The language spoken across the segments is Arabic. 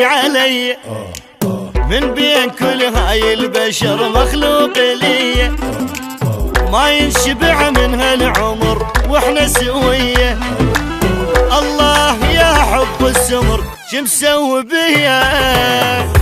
يضيق علي من بين كل هاي البشر مخلوق لي ما ينشبع من هالعمر واحنا سوية. الله يا حب السمر شمسوي بيا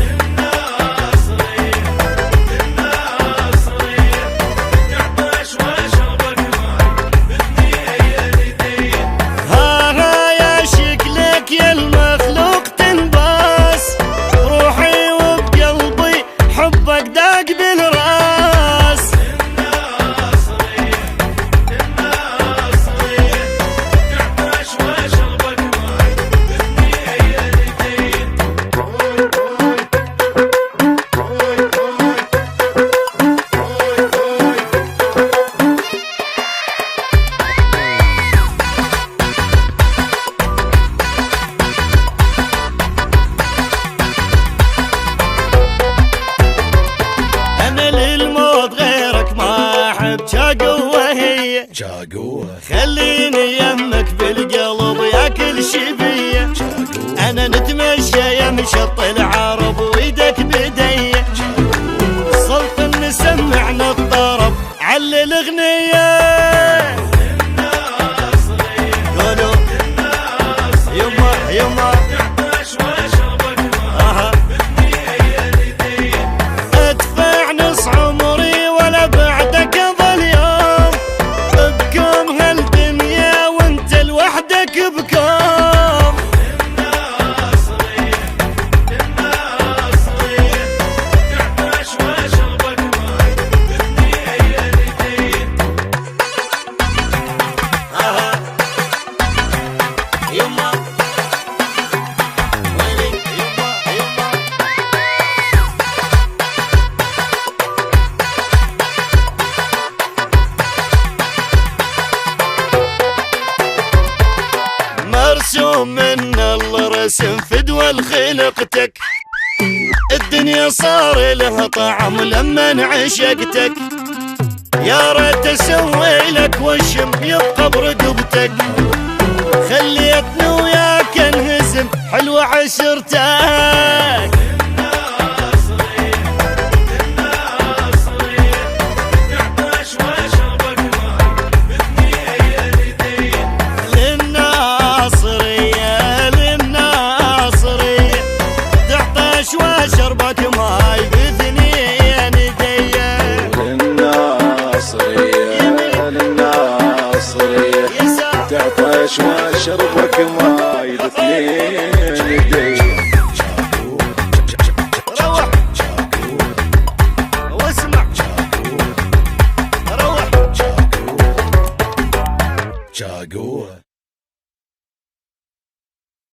جاقوة هي خليني يمك بالقلب يا كل شبيه. انا نتمشى يمشط العرب ويدك بدي صوت نسمعنا الطرب على الاغنيه. قولوا يما يما ادفع نص عمري ولا بعدك بكم. مرسوم من الله رسم فدوى خلقتك الدنيا صار لها طعم لما عشقتك. يا ريت اسوي لك وشم يبقى برقبتك خليتني وياك انهزم حلوة عشرتك. شربك ماي باثنين ايديا للناصرية تعطش وشربك ماي باثنين ايديا. روح واسمع روح